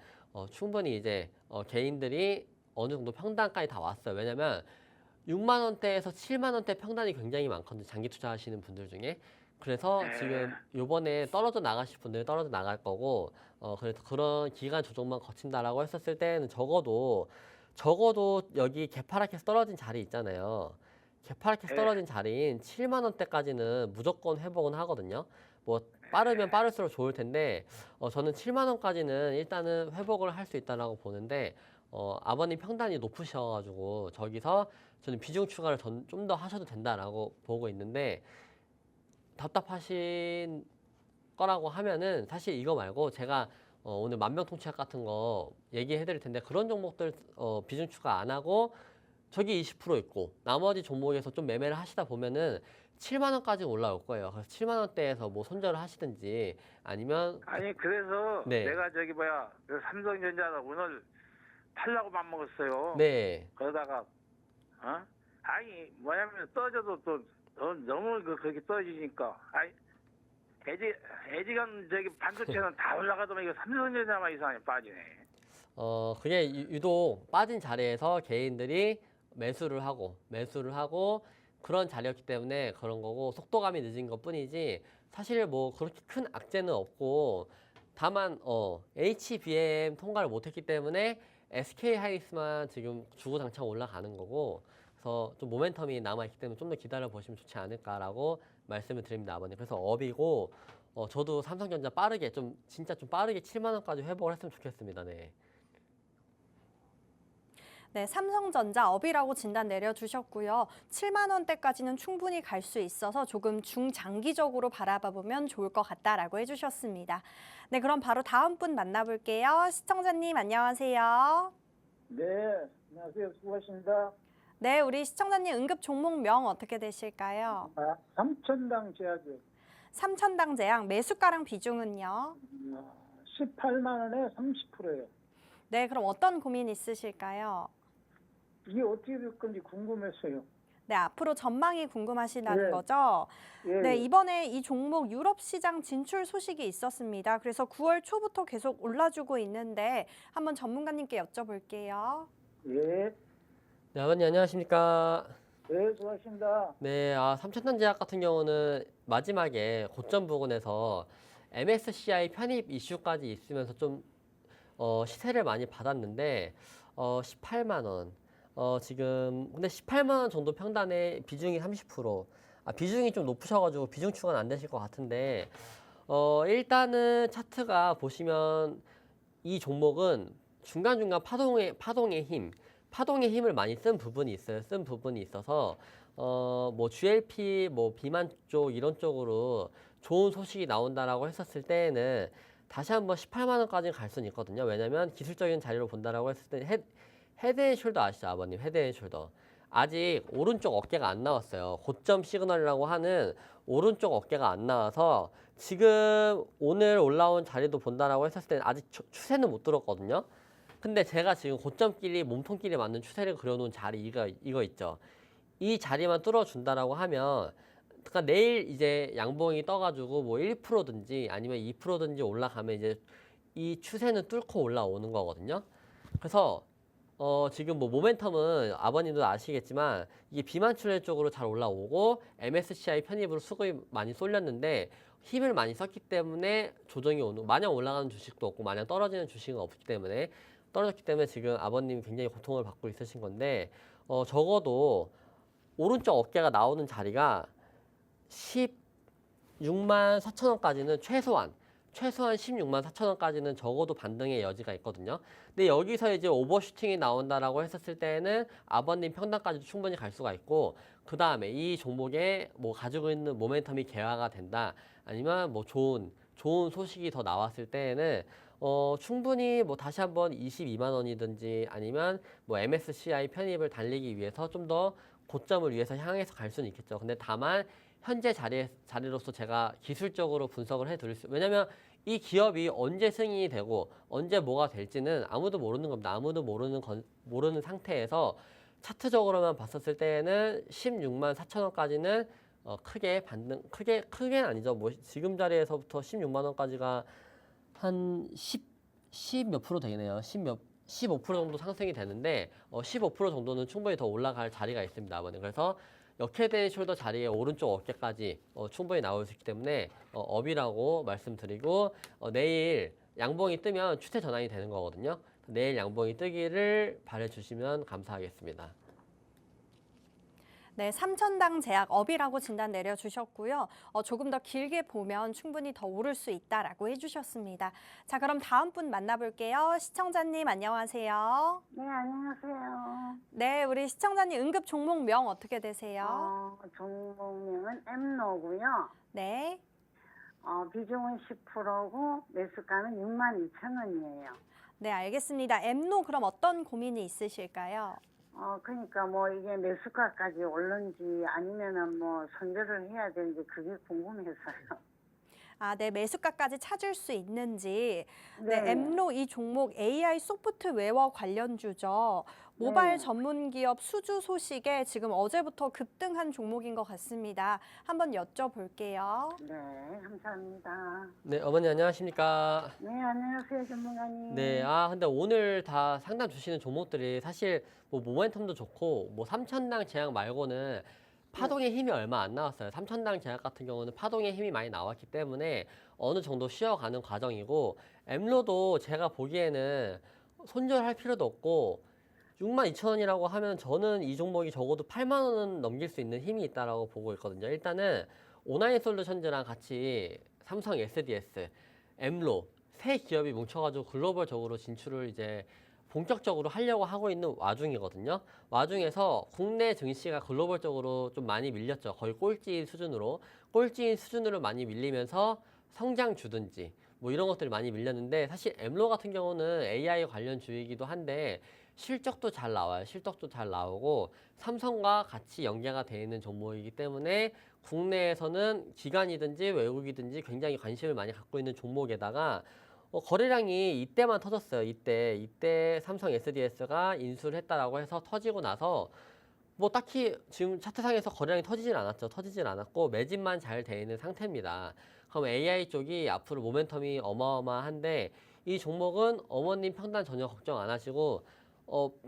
충분히 이제 개인들이 어느 정도 평단까지 다 왔어요. 왜냐면 6만 원대에서 7만 원대 평단이 굉장히 많거든요. 장기 투자하시는 분들 중에. 그래서 지금 요번에 떨어져 나가실 분들은 떨어져 나갈 거고, 그래서 그런 기간 조정만 거친다라고 했었을 때는 적어도 여기 개파랗게 떨어진 자리 있잖아요. 개파랗게 떨어진 자리인 7만 원대까지는 무조건 회복은 하거든요. 뭐 빠르면 빠를수록 좋을 텐데, 저는 7만 원까지는 일단은 회복을 할 수 있다라고 보는데, 아버님 평단이 높으셔가지고 저기서 저는 비중 추가를 좀 더 하셔도 된다라고 보고 있는데, 답답하신 거라고 하면은 사실 이거 말고 제가 오늘 만병통치약 같은 거 얘기해 드릴 텐데, 그런 종목들 비중 추가 안 하고 저기 20% 있고 나머지 종목에서 좀 매매를 하시다 보면은 7만 원까지 올라올 거예요. 그래서 7만 원대에서 뭐 손절을 하시든지 아니면 아니 그래서 네. 내가 저기 뭐야 그 삼성전자를 오늘 팔라고 맘먹었어요. 네. 그러다가 아니 뭐냐면 떨어져도 또 너무 그렇게 떨어지니까 애지간 저기 반도체는 다 올라가더만 이거 삼성전자만 이상하게 빠지네. 그게 유독 빠진 자리에서 개인들이 매수를 하고 그런 자리였기 때문에 그런 거고, 속도감이 늦은 것 뿐이지 사실 뭐 그렇게 큰 악재는 없고, 다만 HBM 통과를 못했기 때문에 SK하이닉스만 지금 주구장창 올라가는 거고, 그래서 좀 모멘텀이 남아있기 때문에 좀 더 기다려 보시면 좋지 않을까라고 말씀을 드립니다, 아버님. 그래서 업이고, 저도 삼성전자 빠르게 진짜 좀 빠르게 7만 원까지 회복을 했으면 좋겠습니다. 네. 네, 삼성전자 업이라고 진단 내려주셨고요. 7만 원대까지는 충분히 갈 수 있어서 조금 중장기적으로 바라봐보면 좋을 것 같다라고 해주셨습니다. 네, 그럼 바로 다음 분 만나볼게요. 시청자님 안녕하세요. 네, 안녕하세요. 수고하십니다. 네, 우리 시청자님 응급 종목명 어떻게 되실까요? 삼천당 제약이요. 삼천당 제약 매수가랑 비중은요? 18만 원에 30%예요. 네, 그럼 어떤 고민 있으실까요? 이게 어떻게 될 건지 궁금했어요. 네, 앞으로 전망이 궁금하시다는 네. 거죠? 예, 네, 이번에 이 종목 유럽 시장 진출 소식이 있었습니다. 그래서 9월 초부터 계속 올라주고 있는데 한번 전문가님께 여쭤볼게요. 예, 네, 아버님 안녕하십니까? 네, 수고하십니다. 네, 삼천전제약 같은 경우는 마지막에 고점 부근에서 MSCI 편입 이슈까지 있으면서 좀 시세를 많이 받았는데 18만 원. 지금 근데 18만 원 정도 평단에 비중이 30%. 비중이 좀 높으셔가지고 비중 추가는 안 되실 것 같은데, 일단은 차트가 보시면 이 종목은 중간중간 파동의 힘을 많이 쓴 부분이 있어요. 쓴 부분이 있어서 뭐 GLP 뭐 비만 쪽 이런 쪽으로 좋은 소식이 나온다라고 했었을 때에는 다시 한번 18만 원까지 갈 수는 있거든요. 왜냐면 기술적인 자리로 본다라고 했을 때 헤드앤숄더 아시죠, 아버님? 헤드앤숄더. 아직 오른쪽 어깨가 안 나왔어요. 고점 시그널이라고 하는 오른쪽 어깨가 안 나와서 지금 오늘 올라온 자리도 본다라고 했었을 때는 아직 추세는 못 들었거든요. 근데 제가 지금 고점끼리 몸통끼리 맞는 추세를 그려놓은 자리 이거 있죠. 이 자리만 뚫어준다라고 하면 그러니까 내일 이제 양봉이 떠가지고 뭐 1%든지 아니면 2%든지 올라가면 이제 이 추세는 뚫고 올라오는 거거든요. 그래서 지금 뭐 모멘텀은 아버님도 아시겠지만 이게 비만출혈 쪽으로 잘 올라오고 MSCI 편입으로 수급이 많이 쏠렸는데 힘을 많이 썼기 때문에 조정이 오는, 마냥 올라가는 주식도 없고 마냥 떨어지는 주식은 없기 때문에 떨어졌기 때문에 지금 아버님이 굉장히 고통을 받고 있으신 건데 적어도 오른쪽 어깨가 나오는 자리가 16만 4천 원까지는 최소한 16만 4천 원까지는 적어도 반등의 여지가 있거든요. 근데 여기서 이제 오버슈팅이 나온다라고 했었을 때는 아버님 평단까지도 충분히 갈 수가 있고, 그 다음에 이 종목에 뭐 가지고 있는 모멘텀이 개화가 된다, 아니면 뭐 좋은 소식이 더 나왔을 때에는 충분히 뭐 다시 한번 22만 원이든지 아니면 뭐 MSCI 편입을 달리기 위해서 좀 더 고점을 위해서 향해서 갈 수는 있겠죠. 근데 다만 현재 자리로서 제가 기술적으로 분석을 해드릴 왜냐면 이 기업이 언제 승인이 되고 언제 뭐가 될지는 아무도 모르는 겁니다. 아무도 모르는 상태에서 차트적으로만 봤었을 때에는 16만 4천 원까지는 크게 반등, 크게는 아니죠. 뭐 지금 자리에서부터 16만 원까지가 한 10 몇 프로 되네요. 15% 정도 상승이 되는데 15% 정도는 충분히 더 올라갈 자리가 있습니다, 아버님. 그래서 역헤드 숄더 자리에 오른쪽 어깨까지 충분히 나올 수 있기 때문에 업이라고 말씀드리고, 내일 양봉이 뜨면 추세 전환이 되는 거거든요. 내일 양봉이 뜨기를 바라주시면 감사하겠습니다. 네, 3천당 제약 업이라고 진단 내려주셨고요. 조금 더 길게 보면 충분히 더 오를 수 있다라고 해주셨습니다. 자, 그럼 다음 분 만나볼게요. 시청자님 안녕하세요. 네, 안녕하세요. 네, 우리 시청자님 응급 종목명 어떻게 되세요? 종목명은 엠노고요. 네. 비중은 10%고 매수가는 62,000원이에요. 네, 알겠습니다. 엠노 그럼 어떤 고민이 있으실까요? 그러니까 뭐 이게 매수가까지 올른지 아니면은 뭐 손절을 해야 되는지 그게 궁금해서요. 아, 네, 매수가까지 찾을 수 있는지. 네, 네. 엠로 이 종목 AI 소프트웨어 관련주죠. 모바일 네. 전문 기업 수주 소식에 지금 어제부터 급등한 종목인 것 같습니다. 한번 여쭤볼게요. 네, 감사합니다. 네, 어머니 안녕하십니까? 네, 안녕하세요, 전문가님. 네, 근데 오늘 다 상담 주시는 종목들이 사실 뭐 모멘텀도 좋고 뭐 3천당 제약 말고는 파동의 힘이 얼마 안 나왔어요. 3천당 제약 같은 경우는 파동의 힘이 많이 나왔기 때문에 어느 정도 쉬어가는 과정이고, 엠로도 제가 보기에는 손절할 필요도 없고 62,000원이라고 하면 저는 이 종목이 적어도 8만 원은 넘길 수 있는 힘이 있다라고 보고 있거든요. 일단은 오나인 솔루션즈랑 같이 삼성 SDS, 엠로 세 기업이 뭉쳐가지고 글로벌적으로 진출을 이제 본격적으로 하려고 하고 있는 와중이거든요. 와중에서 국내 증시가 글로벌적으로 좀 많이 밀렸죠. 거의 꼴찌인 수준으로 많이 밀리면서 성장 주든지 뭐 이런 것들이 많이 밀렸는데, 사실 엠로 같은 경우는 AI 관련 주이기도 한데 실적도 잘 나와요. 실적도 잘 나오고 삼성과 같이 연계가 되어 있는 종목이기 때문에 국내에서는 기관이든지 외국이든지 굉장히 관심을 많이 갖고 있는 종목에다가 거래량이 이때만 터졌어요. 이때 삼성 SDS가 인수를 했다라고 해서 터지고 나서 뭐 딱히 지금 차트상에서 거래량이 터지질 않았고 매집만 잘 돼 있는 상태입니다. 그럼 AI 쪽이 앞으로 모멘텀이 어마어마한데, 이 종목은 어머님 평단 전혀 걱정 안 하시고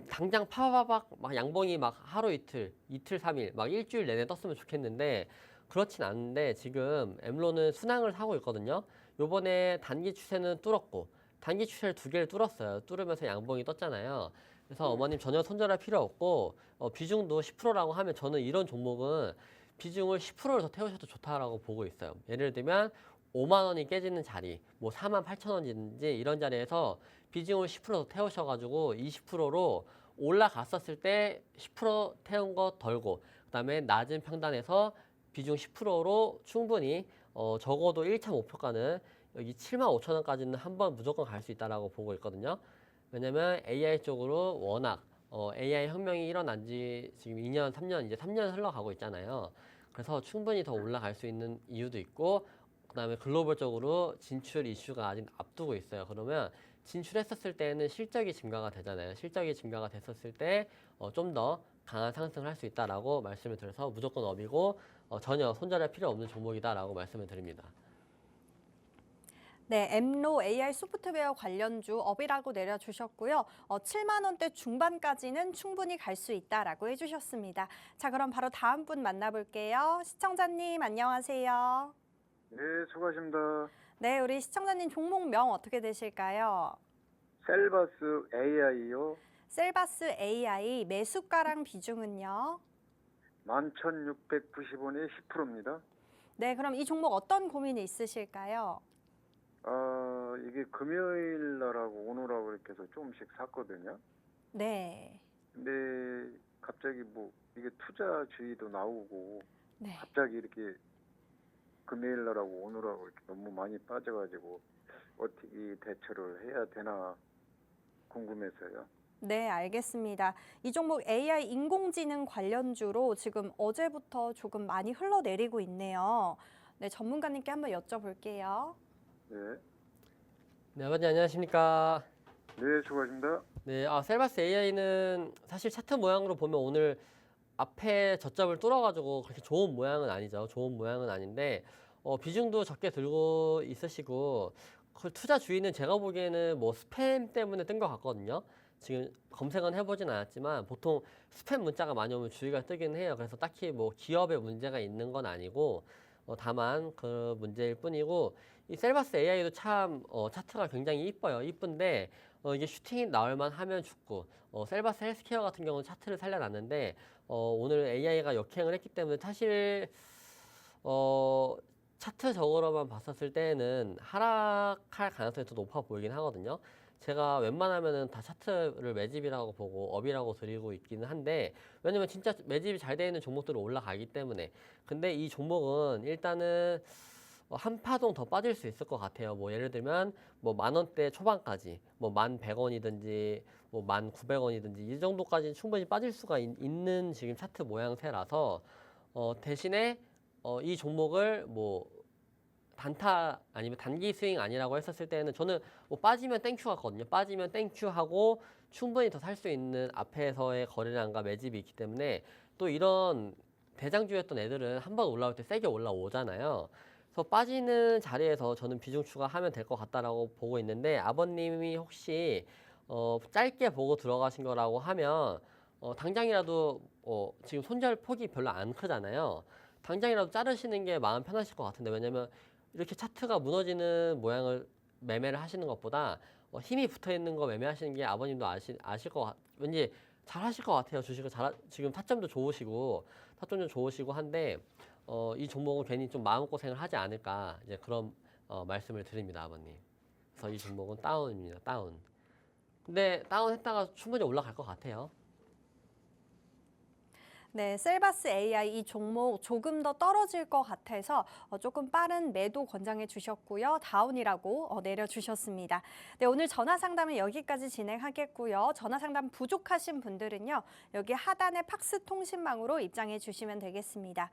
당장 파바박 막 양봉이 막 하루 이틀 3일 막 일주일 내내 떴으면 좋겠는데 그렇진 않은데, 지금 엠로는 순항을 하고 있거든요. 요번에 단기 추세는 뚫었고 단기 추세를 2개를 뚫었어요. 뚫으면서 양봉이 떴잖아요. 그래서 어머님 전혀 손절할 필요 없고 비중도 10%라고 하면 저는 이런 종목은 비중을 10%를 더 태우셔도 좋다라고 보고 있어요. 예를 들면 5만 원이 깨지는 자리, 뭐 4만 8천 원인지 이런 자리에서 비중을 10% 더 태우셔가지고 20%로 올라갔었을 때 10% 태운 거 덜고, 그 다음에 낮은 평단에서 비중 10%로 충분히 적어도 1차 목표가는 여기 7만 5천 원까지는 한번 무조건 갈 수 있다라고 보고 있거든요. 왜냐면 AI 쪽으로 워낙 AI 혁명이 일어난 지 지금 2년, 3년, 이제 3년 흘러가고 있잖아요. 그래서 충분히 더 올라갈 수 있는 이유도 있고, 그다음에 글로벌적으로 진출 이슈가 아직 앞두고 있어요. 그러면 진출했었을 때는 실적이 증가가 되잖아요. 실적이 증가가 됐었을 때 좀 더 강한 상승을 할 수 있다라고 말씀을 드려서 무조건 업이고 전혀 손절할 필요 없는 종목이다라고 말씀을 드립니다. 네, 엠로 AI 소프트웨어 관련주 업이라고 내려주셨고요. 7만 원대 중반까지는 충분히 갈 수 있다라고 해주셨습니다. 자, 그럼 바로 다음 분 만나볼게요. 시청자님 안녕하세요. 네, 수고하십니다. 네, 우리 시청자님 종목명 어떻게 되실까요? 셀바스 AI요. 셀바스 AI 매수가랑 비중은요? 11,690원에 10%입니다. 네, 그럼 이 종목 어떤 고민이 있으실까요? 이게 금요일 날하고 오늘하고 이렇게 해서 조금씩 샀거든요. 네. 근데 갑자기 뭐 이게 투자주의도 나오고 네. 갑자기 이렇게 금요일 날하고 오늘하고 이렇게 너무 많이 빠져가지고 어떻게 대처를 해야 되나 궁금해서요. 네, 알겠습니다. 이 종목 AI 인공지능 관련주로 지금 어제부터 조금 많이 흘러내리고 있네요. 네, 전문가님께 한번 여쭤볼게요. 네, 네, 아버님 안녕하십니까? 네, 수고하십니다. 네, 셀바스 AI는 사실 차트 모양으로 보면 오늘 앞에 저점을 뚫어가지고 그렇게 좋은 모양은 아니죠. 좋은 모양은 아닌데 비중도 적게 들고 있으시고 그 투자 주의는 제가 보기에는 뭐 스팸 때문에 뜬 것 같거든요. 지금 검색은 해보진 않았지만 보통 스팸 문자가 많이 오면 주의가 뜨긴 해요. 그래서 딱히 뭐 기업에 문제가 있는 건 아니고 다만 그 문제일 뿐이고 이 셀바스 AI도 참 차트가 굉장히 이뻐요. 이쁜데 이게 슈팅이 나올만 하면 죽고 셀바스 헬스케어 같은 경우는 차트를 살려놨는데 오늘 AI가 역행을 했기 때문에 사실 차트적으로만 봤었을 때는 하락할 가능성이 더 높아 보이긴 하거든요. 제가 웬만하면은 다 차트를 매집이라고 보고 업이라고 드리고 있기는 한데 왜냐면 진짜 매집이 잘 되어 있는 종목들은 올라가기 때문에 근데 이 종목은 일단은 한 파동 더 빠질 수 있을 것 같아요. 뭐 예를 들면 뭐 10,000원대 초반까지 뭐 11,100원이든지 뭐 1,900원이든지 이 정도까지 충분히 빠질 수가 있는 지금 차트 모양새라서 대신에 이 종목을 뭐 단타 아니면 단기 스윙 아니라고 했었을 때는 저는 뭐 빠지면 땡큐 같거든요. 빠지면 땡큐 하고 충분히 더 살 수 있는 앞에서의 거래량과 매집이 있기 때문에 또 이런 대장주였던 애들은 한번 올라올 때 세게 올라오잖아요. 그래서 빠지는 자리에서 저는 비중 추가하면 될 것 같다라고 보고 있는데 아버님이 혹시 짧게 보고 들어가신 거라고 하면 당장이라도 지금 손절 폭이 별로 안 크잖아요. 당장이라도 자르시는 게 마음 편하실 것 같은데 왜냐면 이렇게 차트가 무너지는 모양을 매매를 하시는 것보다 힘이 붙어 있는 거 매매하시는 게 아버님도 아실 것 왠지 잘 하실 것 같아요. 주식을 지금 타점도 좋으시고 한데 이 종목은 괜히 좀 마음고생을 하지 않을까 이제 그런 말씀을 드립니다, 아버님. 그래서 이 종목은 다운입니다, 다운. 근데 다운했다가 충분히 올라갈 것 같아요. 네, 셀바스 AI 이 종목 조금 더 떨어질 것 같아서 조금 빠른 매도 권장해 주셨고요. 다운이라고 내려주셨습니다. 네, 오늘 전화 상담은 여기까지 진행하겠고요. 전화 상담 부족하신 분들은요. 여기 하단의 팍스 통신망으로 입장해 주시면 되겠습니다.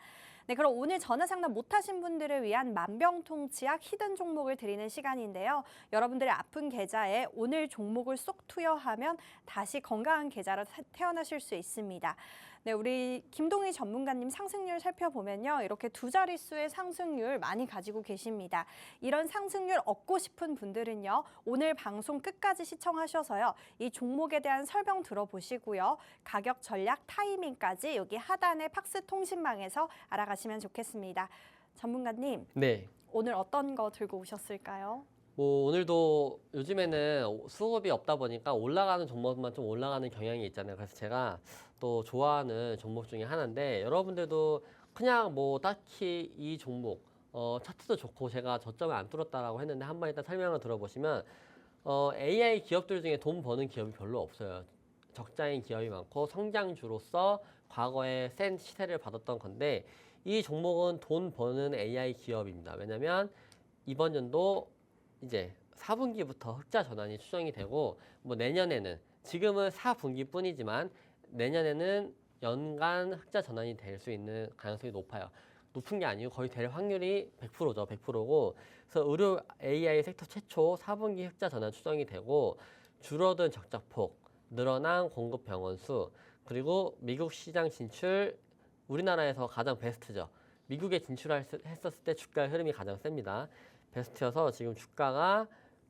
네, 그럼 오늘 전화 상담 못하신 분들을 위한 만병통치약 히든 종목을 드리는 시간인데요. 여러분들의 아픈 계좌에 오늘 종목을 쏙 투여하면 다시 건강한 계좌로 태어나실 수 있습니다. 네, 우리 김동희 전문가님 상승률 살펴보면요. 이렇게 두 자릿수의 상승률 많이 가지고 계십니다. 이런 상승률 얻고 싶은 분들은요. 오늘 방송 끝까지 시청하셔서요. 이 종목에 대한 설명 들어보시고요. 가격 전략 타이밍까지 여기 하단의 팍스 통신망에서 알아가시면 좋겠습니다. 전문가님, 네. 오늘 어떤 거 들고 오셨을까요? 뭐 오늘도 요즘에는 수급이 없다 보니까 올라가는 종목만 좀 올라가는 경향이 있잖아요. 그래서 제가 또 좋아하는 종목 중에 하나인데 여러분들도 그냥 뭐 딱히 이 종목 차트도 좋고 제가 저점을 안 뚫었다라고 했는데 한번 일단 설명을 들어보시면 AI 기업들 중에 돈 버는 기업이 별로 없어요. 적자인 기업이 많고 성장주로서 과거에 센 시세를 받았던 건데 이 종목은 돈 버는 AI 기업입니다. 왜냐면 이번 연도 이제 4분기부터 흑자 전환이 추정이 되고 뭐 내년에는 지금은 4분기뿐이지만 내년에는 연간 흑자 전환이 될 수 있는 가능성이 높아요. 높은 게 아니고 거의 될 확률이 100%죠. 100%고. 그래서 의료 AI 섹터 최초 4분기 흑자 전환 추정이 되고 줄어든 적자폭, 늘어난 공급 병원 수, 그리고 미국 시장 진출 우리나라에서 가장 베스트죠. 미국에 진출했었을 때 주가의 흐름이 가장 셉니다. 베스트여서 지금 주가가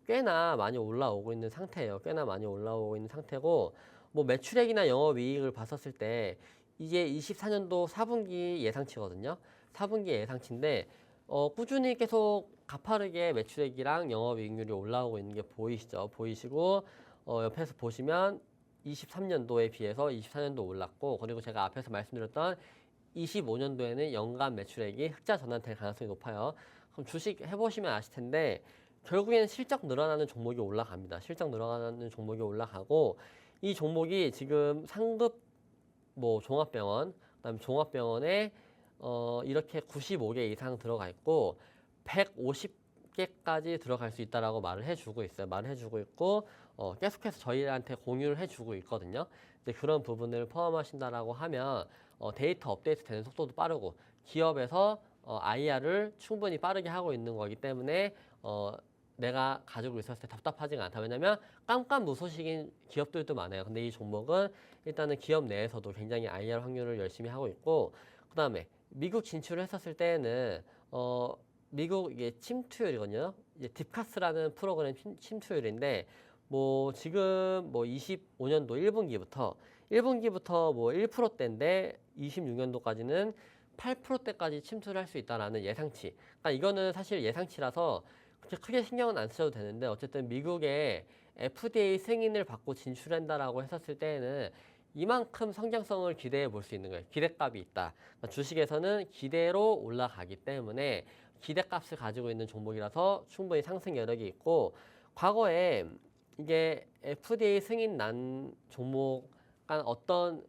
꽤나 많이 올라오고 있는 상태예요. 꽤나 많이 올라오고 있는 상태고 뭐 매출액이나 영업이익을 봤었을 때 이게 24년도 4분기 예상치거든요. 4분기 예상치인데 꾸준히 계속 가파르게 매출액이랑 영업이익률이 올라오고 있는 게 보이시죠? 보이시고 옆에서 보시면 23년도에 비해서 24년도 올랐고 그리고 제가 앞에서 말씀드렸던 25년도에는 연간 매출액이 흑자 전환될 가능성이 높아요. 그럼 주식 해보시면 아실 텐데 결국에는 실적 늘어나는 종목이 올라갑니다. 실적 늘어나는 종목이 올라가고 이 종목이 지금 상급 뭐 종합병원, 그다음에 종합병원에 이렇게 95개 이상 들어가 있고 150개까지 들어갈 수 있다라고 말을 해주고 있어요. 말을 해주고 있고 계속해서 저희한테 공유를 해주고 있거든요. 이제 그런 부분을 포함하신다라고 하면 데이터 업데이트 되는 속도도 빠르고 기업에서 IR을 충분히 빠르게 하고 있는 거기 때문에 내가 가지고 있었을 때 답답하지가 않다. 왜냐면 깜깜무소식인 기업들도 많아요. 근데 이 종목은 일단은 기업 내에서도 굉장히 IR 확률을 열심히 하고 있고 그 다음에 미국 진출을 했었을 때에는 미국 이게 침투율이거든요. 이제 딥카스라는 프로그램 침투율인데 뭐 지금 뭐 25년도 1분기부터 뭐 1%대인데 26년도까지는 8%대까지 침투를 할 수 있다라는 예상치. 그러니까 이거는 사실 예상치라서 그렇게 크게 신경은 안 쓰셔도 되는데 어쨌든 미국의 FDA 승인을 받고 진출한다라고 했었을 때에는 이만큼 성장성을 기대해 볼 수 있는 거예요. 기대값이 있다. 그러니까 주식에서는 기대로 올라가기 때문에 기대값을 가지고 있는 종목이라서 충분히 상승 여력이 있고 과거에 이게 FDA 승인 난 종목 간 어떤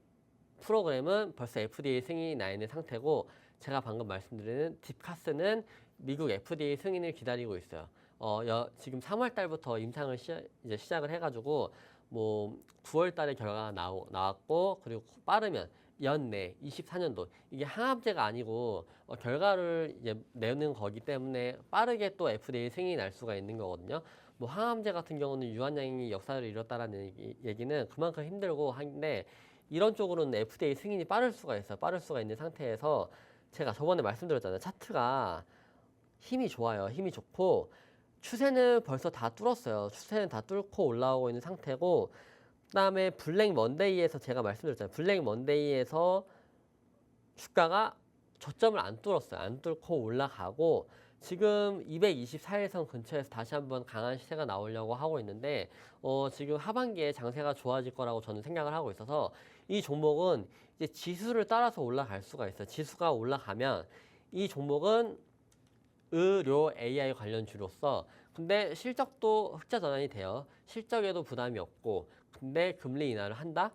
프로그램은 벌써 FDA 승인이 나 있는 상태고 제가 방금 말씀드리는 딥카스는 미국 FDA 승인을 기다리고 있어요. 지금 3월 달부터 임상을 이제 시작을 해가지고 뭐 9월 달에 결과가 나왔고 그리고 빠르면 연내 24년도 이게 항암제가 아니고 결과를 이제 내는 거기 때문에 빠르게 또 FDA 승인이 날 수가 있는 거거든요. 뭐 항암제 같은 경우는 유한양이 역사를 이뤘다라는 얘기는 그만큼 힘들고 한데 이런 쪽으로는 FDA 승인이 빠를 수가 있어요. 빠를 수가 있는 상태에서 제가 저번에 말씀드렸잖아요. 차트가 힘이 좋아요. 힘이 좋고 추세는 벌써 다 뚫었어요. 추세는 다 뚫고 올라오고 있는 상태고 그다음에 블랙 먼데이에서 제가 말씀드렸잖아요. 블랙 먼데이에서 주가가 저점을 안 뚫었어요. 안 뚫고 올라가고 지금 224일선 근처에서 다시 한번 강한 시세가 나오려고 하고 있는데 지금 하반기에 장세가 좋아질 거라고 저는 생각을 하고 있어서 이 종목은 이제 지수를 따라서 올라갈 수가 있어요. 지수가 올라가면 이 종목은 의료 AI 관련주로서 근데 실적도 흑자 전환이 돼요. 실적에도 부담이 없고 근데 금리 인하를 한다?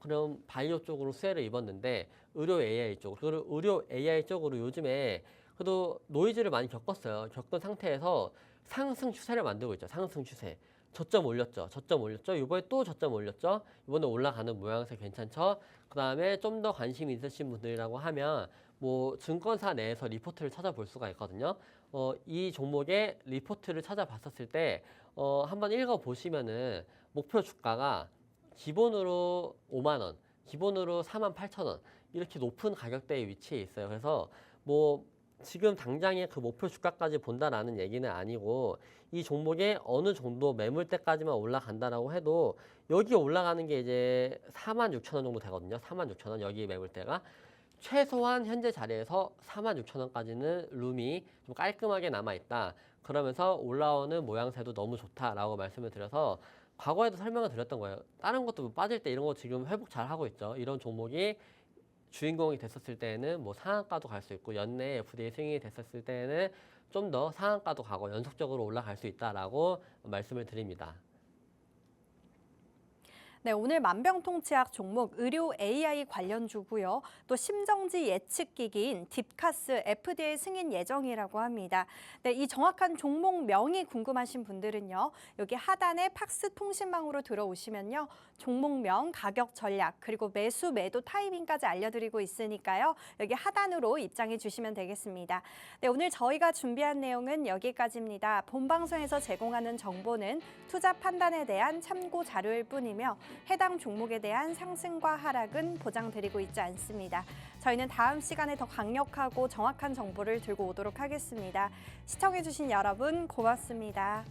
그럼 바이오 쪽으로 수혜를 입었는데 의료 AI 쪽, 그리고 의료 AI 쪽으로 요즘에 그래도 노이즈를 많이 겪었어요. 겪은 상태에서 상승 추세를 만들고 있죠. 상승 추세. 저점 올렸죠. 저점 올렸죠. 이번에 또 저점 올렸죠. 이번에 올라가는 모양새 괜찮죠. 그 다음에 좀 더 관심이 있으신 분들이라고 하면 뭐 증권사 내에서 리포트를 찾아볼 수가 있거든요. 이 종목의 리포트를 찾아봤었을 때 한번 읽어보시면은 목표 주가가 기본으로 5만 원, 기본으로 48,000원 이렇게 높은 가격대에 위치해 있어요. 그래서 뭐 지금 당장에 그 목표 주가까지 본다라는 얘기는 아니고 이 종목에 어느 정도 매물대까지만 올라간다라고 해도 여기 올라가는 게 이제 46,000원 정도 되거든요. 46,000원 여기 매물대가 최소한 현재 자리에서 46,000원까지는 룸이 좀 깔끔하게 남아있다. 그러면서 올라오는 모양새도 너무 좋다라고 말씀을 드려서 과거에도 설명을 드렸던 거예요. 다른 것도 뭐 빠질 때 이런 거 지금 회복 잘 하고 있죠. 이런 종목이 주인공이 됐었을 때는 뭐 상한가도 갈 수 있고 연내 FDA 승인이 됐었을 때는 좀 더 상한가도 가고 연속적으로 올라갈 수 있다라고 말씀을 드립니다. 네, 오늘 만병통치약 종목 의료 AI 관련주고요. 또 심정지 예측기기인 딥카스 FDA 승인 예정이라고 합니다. 네, 이 정확한 종목 명이 궁금하신 분들은요. 여기 하단에 팍스 통신망으로 들어오시면요. 종목명, 가격 전략, 그리고 매수, 매도 타이밍까지 알려드리고 있으니까요. 여기 하단으로 입장해 주시면 되겠습니다. 네, 오늘 저희가 준비한 내용은 여기까지입니다. 본방송에서 제공하는 정보는 투자 판단에 대한 참고 자료일 뿐이며 해당 종목에 대한 상승과 하락은 보장드리고 있지 않습니다. 저희는 다음 시간에 더 강력하고 정확한 정보를 들고 오도록 하겠습니다. 시청해주신 여러분 고맙습니다.